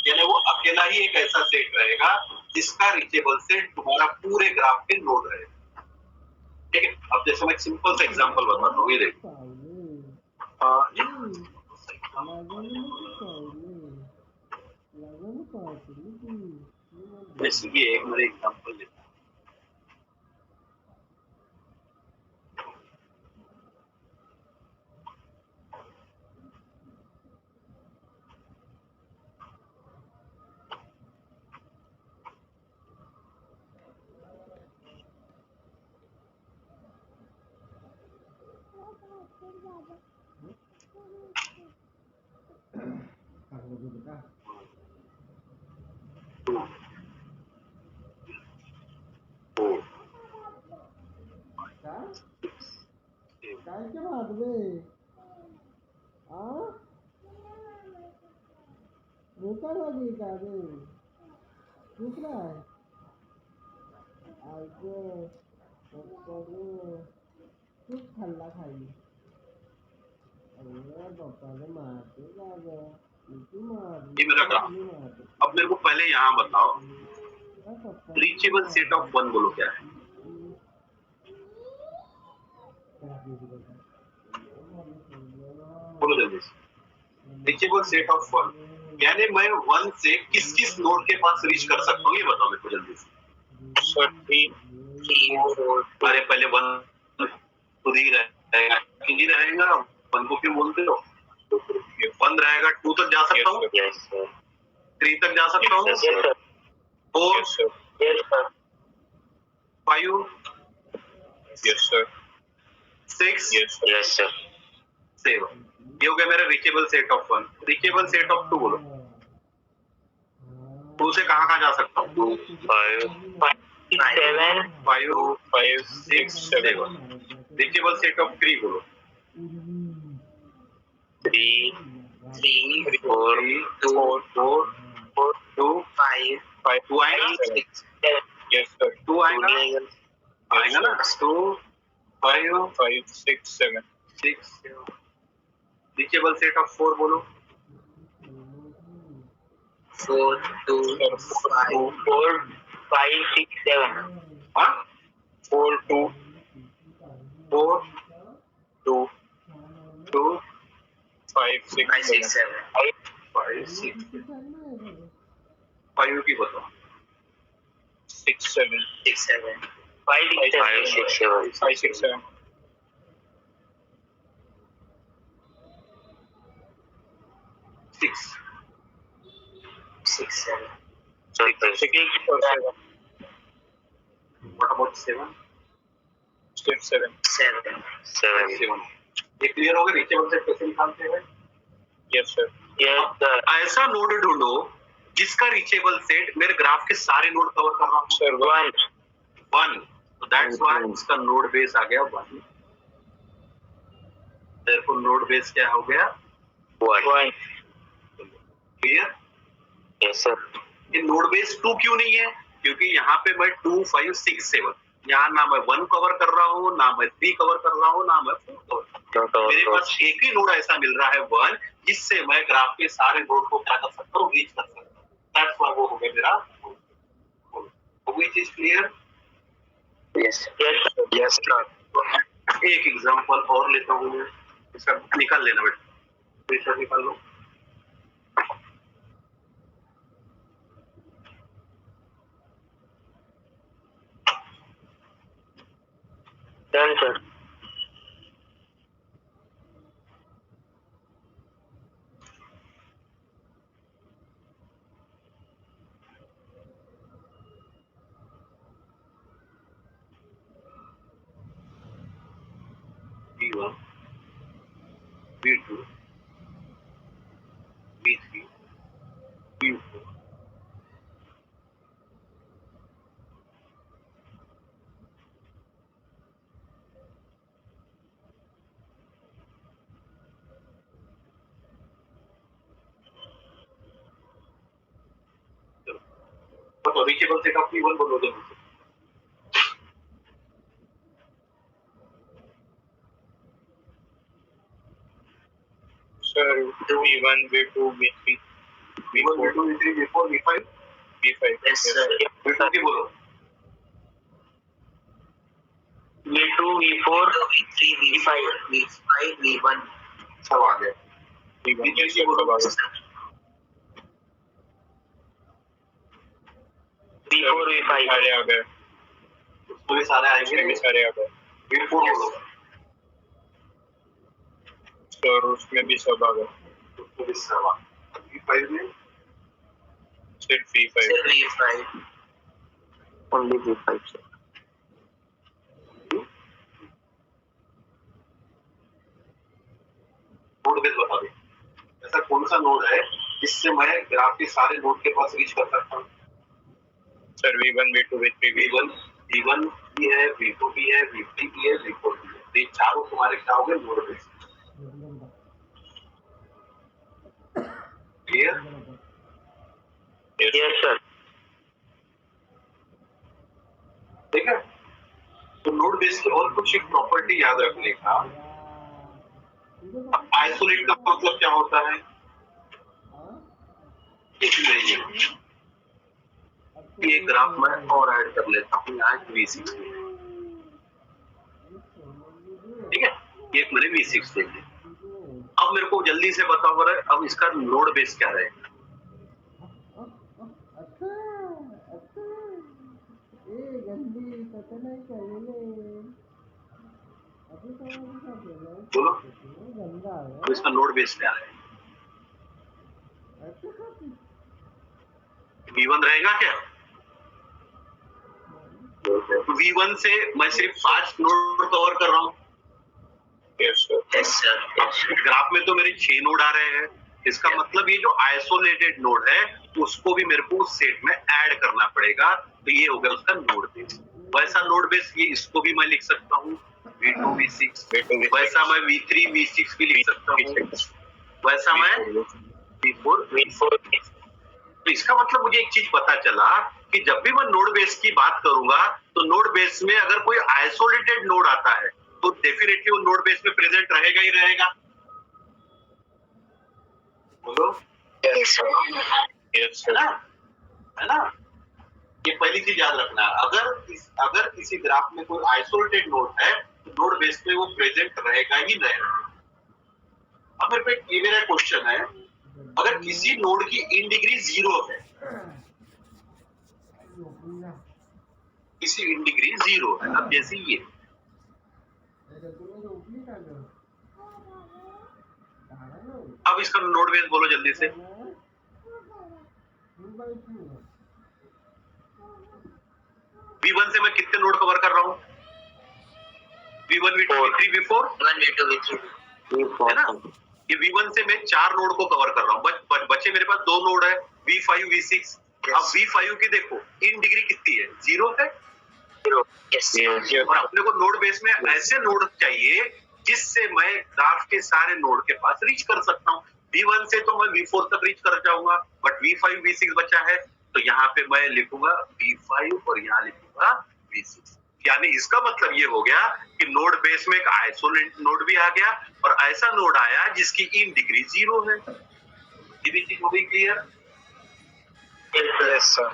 यानी वो अकेला ही एक ऐसा सेट रहेगा जिसका रीचेबल सेट तुम्हारा पूरे ग्राफ के नोड रहेगा। ठीक है, अब जैसे मैं सिंपल सा एग्जांपल बताता हूँ, ये देखो जैसे ये एक मेरे एग्जांपल लेता हूँ। काय के बाद में भूखा लगी का बे भूख रहा है आगे कुछ खल्ला खाई अरे पापा ने मारते जाएगा ये मेरा ग्राफ। अब मेरे को पहले यहाँ बताओ रीचेबल सेट ऑफ वन बोलो क्या है? बोलो जल्दी से। रीचेबल सेट ऑफ वन यानी मैं वन से किस किस नोड के पास रीच कर सकता हूँ, ये बताओ मेरे को जल्दी से। अरे पहले वन खुद ही रहेगा, नहीं रहेगा, वन को क्यों बोलते हो? वन रहेगा, टू तक जा सकता हूँ, थ्री तक जा सकता हूँ, फोर, फाइव, सिक्स, सेवन। ये हो गया मेरा reachable set of one. Reachable set of two बोलो, टू से कहाँ जा सकता हूँ? Two, five, six, seven. Reachable set of three बोलो, three, four, two, five, two आएगा, टू आएगा ना, two, five, six, seven. Reachable set of four बोलो, 4, 2, 5, 6, 7. हाँ, 4, 2, 5, 6, 7। 5, 6, 5 की बताओ, 6, 7, 5, 6, 7। Six, 7. Sorry, 6 or 7. What about 7? Step 7. 7. ये क्लियर हो गया? रीचेबल सेट कैसे निकालते हैं? Yes sir. ऐसा नोड ढूंढो जिसका रीचेबल सेट मेरे ग्राफ के सारे नोड कवर कर रहा हूँ। सर 1. So that's why इसका नोड बेस आ गया 1. Therefore नोड बेस क्या हो गया? 1. क्लियर? Yes sir. ये नोड बेस 2 क्यों नहीं है? क्योंकि यहाँ पे मैं 2, 5, 6, 7 यहाँ ना मैं 1 कवर कर रहा हूँ, ना मैं 3 कवर कर रहा हूँ, ना मैं 4 कवर कर रहा हूँ। मेरे पास एक ही नोड ऐसा मिल रहा है 1 जिससे मैं ग्राफ के सारे नोड को क्या कर सकता हूँ, रीच कर सकता हूँ। दैट्स व्हाई वो हो गया मेरा। कोई चीज क्लियर? Yes sir. एक एग्जांपल और लेता हूँ मैं, इसका निकाल लेना बेटा, प्रेशर निकाल लो। Done, sir. B1, B2, B3, B4. तो रीचेबल सेट ऑफ P1 बोलो जल्दी से। Sir, V1, V2, V3, V1, V2, V3, V4, V5, V5. Yes, sir. V2 की बोलो। V2, V4, V3, V5, V5, V1 सब आ गए। V1, V3 yes, की sir, बोलो। सब आ गए। V4, V5 सारे आ गए। उसको भी सारे आएंगे। उसमें भी सारे आ गए। V4 बोलो। सर, उसमें भी सब आ गए। उसको भी सब आ गए। V5 में सिर्फ V5। Sir, V5 only V5 sir. Node base बता दे। ऐसा कौन सा नोड है जिससे मैं ग्राफ के सारे नोड के पास रीच कर सकता हूँ? Sir, V1, V2, V3, V1 V1 भी है, V2 भी है, V3 भी है, V4 भी है। ये चारों तुम्हारे क्या हो गए? Node base. Clear? Yes sir. ठीक है? तो नोड बेस की और कुछ एक प्रॉपर्टी याद रखने का। आइसोलेट का मतलब क्या होता है? ये ग्राफ मैं और ऐड कर लेता हूँ यहाँ V6 में। ठीक है, ये एक मैंने V6 दे दी। अब मेरे को जल्दी से बताओ बरा, अब इसका नोड बेस क्या रहेगा? बोलो, अब इसका नोड बेस क्या है? V1 रहेगा क्या? V1 से मैं सिर्फ 5 नोड कवर कर रहा हूँ। yes, sir. Yes sir. अब ग्राफ में तो मेरे 6 नोड आ रहे हैं। इसका मतलब ये जो आइसोलेटेड नोड है उसको भी मेरे को उस सेट में ऐड करना पड़ेगा। तो ये हो गया उसका नोड बेस। वैसा नोड बेस ये इसको भी मैं लिख सकता हूँ V2 V6। वैसा मैं V3 V6 भी लिख सकता हूँ। वैसा मैं V4 V4 तो इसका मतलब मुझे एक चीज पता चला कि जब भी मैं नोड बेस की बात करूंगा तो नोड बेस में अगर कोई आइसोलेटेड नोड आता है तो डेफिनेटली वो नोड बेस में प्रेजेंट रहेगा ही रहेगा। बोलो, Yes sir. Yes, है sir. ना? है ना? ये पहली चीज याद रखना। अगर किसी ग्राफ में कोई आइसोलेटेड नोड है तो नोड बेस में वो प्रेजेंट रहेगा ही रहेगा। अब मेरे पे ये मेरा क्वेश्चन है, अगर किसी नोड की इन डिग्री 0 है, किसी इन डिग्री 0 है, अब जैसे ये अब इसका नोड बेस बोलो जल्दी से। V1 से मैं कितने नोड कवर कर रहा हूँ? V1 V2 V3 V4 V1, V2, V3, V4 है ना? ये V1 से मैं 4 नोड को कवर कर रहा हूँ। बचे मेरे पास 2 नोड है V5 V6। अब V5 की देखो इन डिग्री कितनी है? 0 है। Yes. और अपने को नोड बेस में ऐसे नोड चाहिए जिससे मैं ग्राफ के सारे नोड के पास रीच कर सकता हूँ। V1 से तो मैं V4 तक रीच कर जाऊंगा, बट V5 V6 बचा है तो यहाँ पे मैं लिखूंगा V5 और यहाँ लिखूंगा V6। यानी इसका मतलब ये हो गया कि नोड बेस में एक आइसोलेट नोड भी आ गया और ऐसा नोड आया जिसकी इन डिग्री 0 है। ये भी चीज हो गई क्लियर? Yes, sir.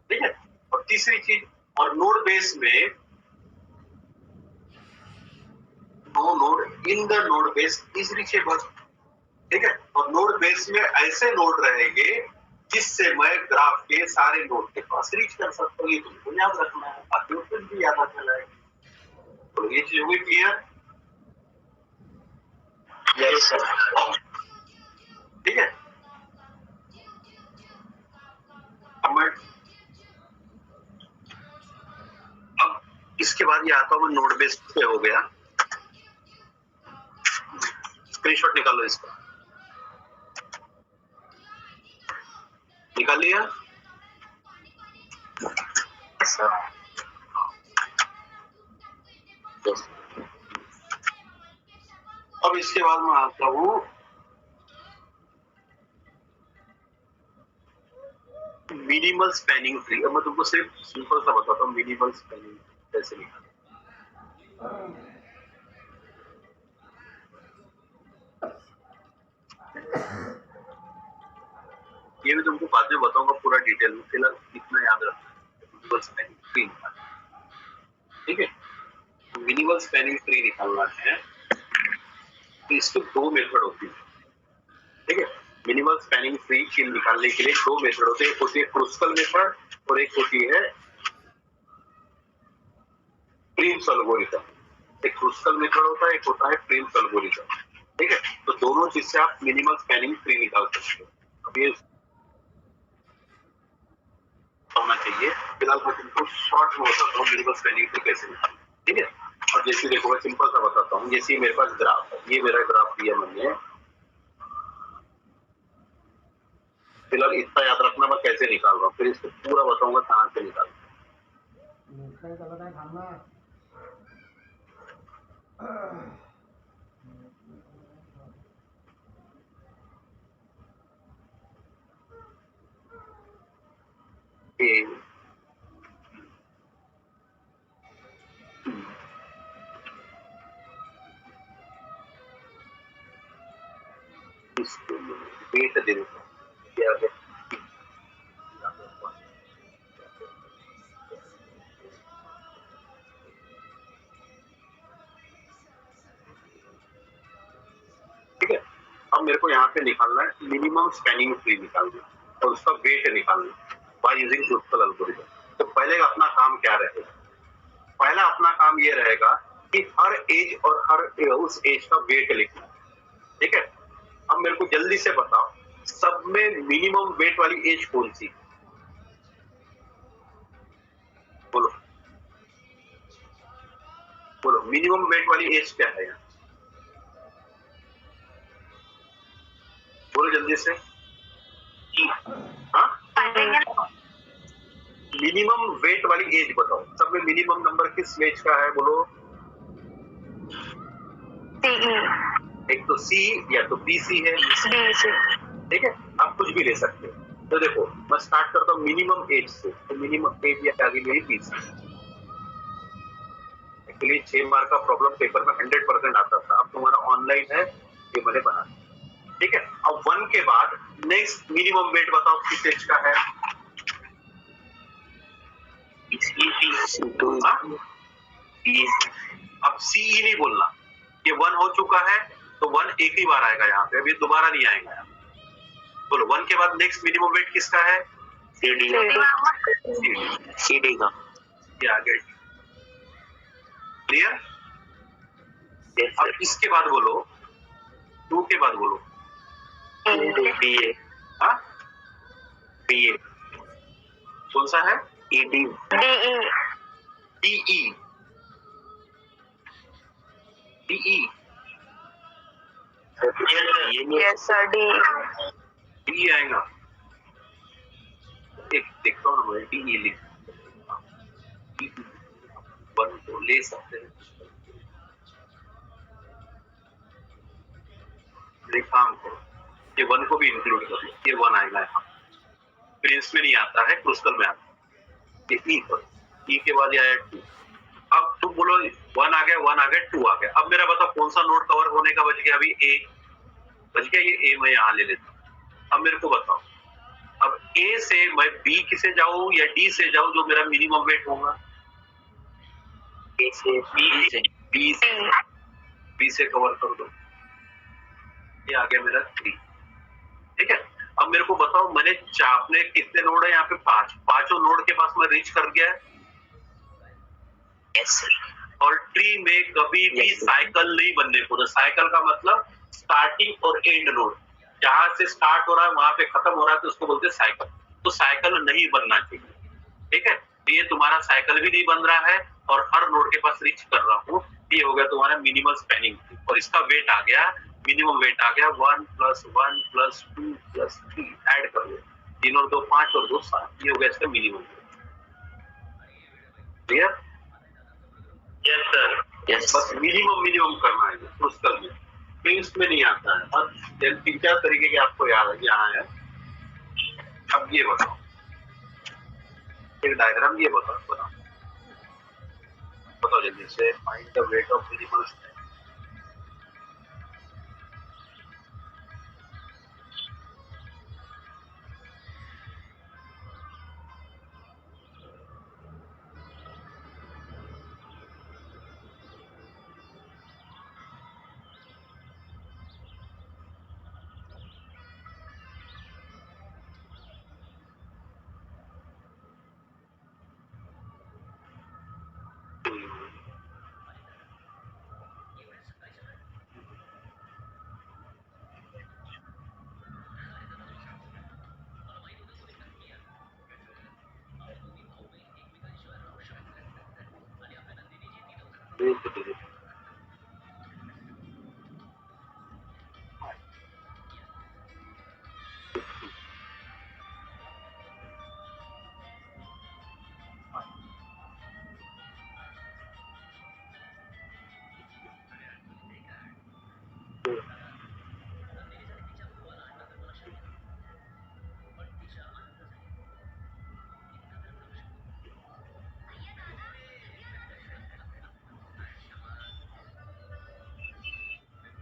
ठीक है। और तीसरी चीज, और नोड बेस में no node in the node base is reachable. ठीक है। और नोड बेस में ऐसे नोड रहेंगे जिससे मैं ग्राफ के सारे नोड के पास रीच कर सकता हूँ। ये तुमको याद रखना है, बाकी उसमें भी याद रखना है। तो ये चीज हुई क्लियर? Yes sir. ठीक है। अब इसके बाद ये आता हूँ नोड बेस पे हो गया। स्क्रीनशॉट निकालो इसका। निकाल लिया? Yes sir. Yes. अब इसके बाद मैं आता हूँ मिनिमल स्पैनिंग ट्री। अब मैं तुमको सिर्फ सिंपल सा बताता हूँ मिनिमल स्पैनिंग कैसे निकालना। ये भी तुमको बाद में बताऊंगा पूरा डिटेल में, फिलहाल इतना याद रखना। मिनिमल स्पैनिंग ट्री निकालना, ठीक है। मिनिमल स्पैनिंग ट्री निकालना है तो इसके दो मेथड होती है, ठीक है। मिनिमल स्पैनिंग ट्री की निकालने के लिए दो मेथड होते हैं, एक होती है क्रुस्कल मेथड और एक होती है प्रिम्स एल्गोरिथम। एक क्रुस्कल मेथड होता है, एक होता है प्रिम्स एल्गोरिथम, ठीक है। तो दोनों चीज से आप मिनिमल स्पैनिंग ट्री निकाल सकते हो। अब ये होना चाहिए। फिलहाल मैं तुमको शॉर्ट में बताता हूँ मिनिमल स्पैनिंग ट्री कैसे निकालना, ठीक है। अब जैसे देखो मैं सिंपल सा बताता हूँ, जैसे मेरे पास ग्राफ है, ये मेरा ग्राफ दिया मैंने। फिलहाल इतना याद रखना मैं कैसे निकाल रहा हूँ, फिर इसको पूरा बताऊंगा कहाँ से निकाल। वेट दे देता हूँ क्या है, ठीक है। अब मेरे को यहाँ पे निकालना है मिनिमम स्पैनिंग ट्री निकालना और उसका वेट निकालना बाय यूजिंग क्रुस्कल एल्गोरिथम। तो पहले अपना काम क्या रहेगा, पहला अपना काम ये रहेगा कि हर एज और हर उस एज का वेट लिखना, ठीक है। अब मेरे को जल्दी से बताओ सब में मिनिमम वेट वाली एज कौन सी, बोलो बोलो मिनिमम वेट वाली एज क्या है, बोलो जल्दी से। हाँ, मिनिमम वेट वाली एज बताओ, सब में मिनिमम नंबर किस एज का है, बोलो। एक तो सी या तो बीसी है, ठीक है। आप कुछ भी ले सकते हो। तो देखो मैं स्टार्ट करता हूँ मिनिमम एज से, तो मिनिमम एज या आगे मेरी बीसी। एक्चुअली 6 मार्क का प्रॉब्लम पेपर में 100% आता था, अब तुम्हारा ऑनलाइन है, ये मैंने बना, ठीक है। अब 1 के बाद नेक्स्ट मिनिमम वेट बताओ किस एज का है, अब सी नहीं बोलना, ये 1 हो चुका है तो 1 एक ही बार आएगा यहाँ पे, अभी दोबारा नहीं आएगा। बोलो 1 के बाद नेक्स्ट मिनिमम वेट किसका है, सीडी का, ये आ गया, क्लियर। अब इसके बाद बोलो 2 के बाद बोलो बीए, हाँ बीए कौन सा है, ED DE DE yes sir D आएगा, एक देखता हूँ मैं डी लिख 1 को ले सकते हैं, काम करो ये 1 को भी इंक्लूड करो, ये 1 आएगा यहाँ, फिर इसमें नहीं आता है क्रुस्कल में आता है, ये ई पर, ई के बाद ये आया 2। अब तुम बोलो 1 आ गया 1 आ गया 2 आ गया, अब मेरा बताओ कौन सा नोड कवर होने का बच गया, अभी ए बच गया, ये ए मैं यहाँ ले लेता हूँ। अब मेरे को बताओ अब ए से मैं बी किसे जाऊं या डी से जाऊं जो मेरा मिनिमम वेट होगा, बी से कवर कर दो, ये आ गया मेरा 3, ठीक है। अब मेरे को बताओ मैंने अपने कितने नोड है यहाँ पे, 5, पांचों नोड के पास मैं रीच कर गया है, यस सर, और ट्री में कभी भी साइकिल नहीं बनने को, साइकिल का मतलब स्टार्टिंग और एंड नोड, जहां से स्टार्ट हो रहा है वहां पे खत्म हो रहा है तो उसको बोलते हैं साइकिल, तो साइकिल नहीं बनना चाहिए, ठीक है। ये तुम्हारा साइकिल भी नहीं बन रहा है और हर नोड के पास रीच कर रहा हूँ, ये हो गया तुम्हारा मिनिमल स्पैनिंग, और इसका वेट आ गया, मिनिमम वेट आ गया 1 + 1 + 2 + 3, ऐड कर लो 3 और 2 5 और 2 7, ये हो गया इसका minimum weight, clear. Yes sir, yes बस मिनिमम करना है क्रुस्कल में, प्रिंस में नहीं आता है। और 3-4 तरीके के आपको याद है, यहाँ है। अब ये बताओ एक डायग्राम, ये बताओ जल्दी से, find the weight of minimal spanning. को दे देते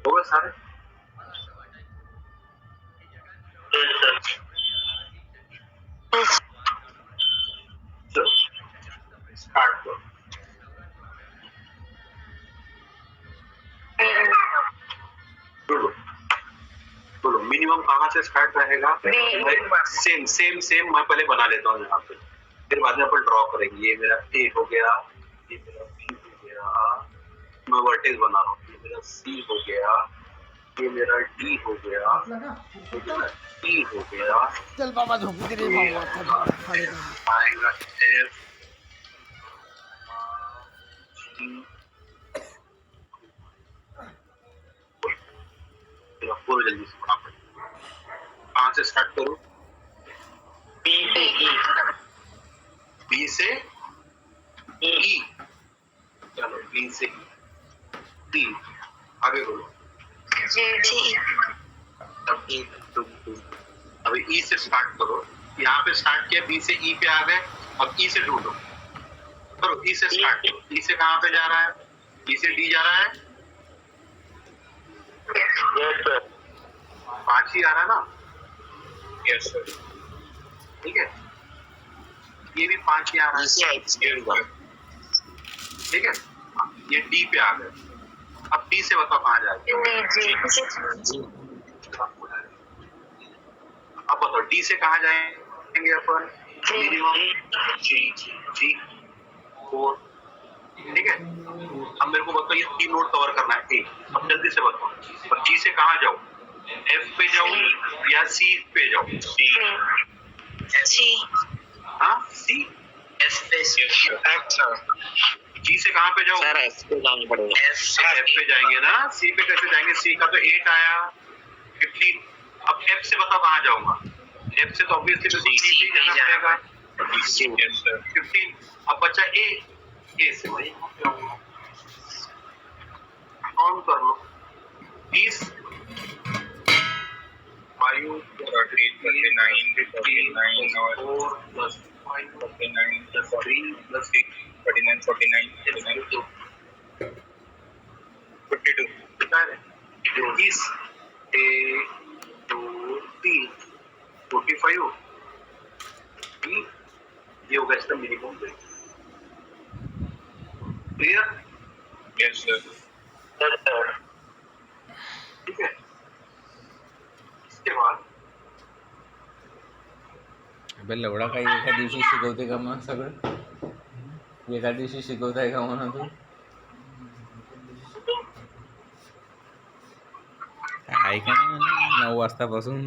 होगा सारे। चलो स्टार्ट करो। बोलो बोलो मिनिमम कहाँ से स्टार्ट रहेगा? सेम सेम सेम मैं पहले बना लेता हूँ यहाँ पे, फिर बाद में अपन ड्रॉ करेंगे। ये मेरा ए हो गया, ये मेरा बी हो गया, मैं वर्टेक्स बना रहा हूँ। ये मेरा सी हो गया, ये मेरा डी हो गया, लगा ये मेरा ई हो गया, चल बाबा झोपू दे रे बाबा खाली आएगा एफ जी। पूरा जल्दी से फटाफट कहाँ से स्टार्ट करूँ? बी से ई। चलो बी से ई, आगे बोलो। अब ई अब ई से स्टार्ट करो। यहाँ पे स्टार्ट किया, बी से ई पे आ गए। अब ई से ढूंढो, करो ई से स्टार्ट करो। ई से कहाँ पे जा रहा है? ई से डी जा रहा है। पांच ही आ रहा है ना? Yes, sir. ठीक है, ये भी पांच ही आ रहा है। ठीक है, ये डी पे आ गए। अब डी से बताओ कहाँ जाएगा? अब बताओ डी से कहाँ जाएंगे अपन? मिनिमम जी 4। ठीक है, अब मेरे को बताओ ये 3 नोड कवर करना है। अब जल्दी से बताओ, अब जी से कहाँ जाऊँ? एफ पे जाऊँ या सी पे जाऊँ? हाँ सी एफ पे अच्छा जी से कहाँ पे जाऊँ? सर एफ पे जाना पड़ेगा। एफ पे जाएंगे ना। सी पे कैसे जाएंगे? सी का तो 8 आया, 15। अब एफ से बताओ कहाँ जाऊंगा? एफ से तो ऑब्वियसली सी पे जाना पड़ेगा। yes sir 15। अब बचा ए से वही जाऊंगा। काउंट कर लो 30 5 39 49 और 4 प्लस 5 49 प्लस 3 प्लस 6 49 49 52 कितना है? 30 1 2 3 45। ये होगा इसका minimum rate. Clear? yes sir ठीक है, इसके बाद अबे लवडा काही एका दिवशी शिकवते का मग सगळं? एका दिवशी शिकवताय का म्हणा तू? आहे का नाही म्हणा 9 वाजतापासून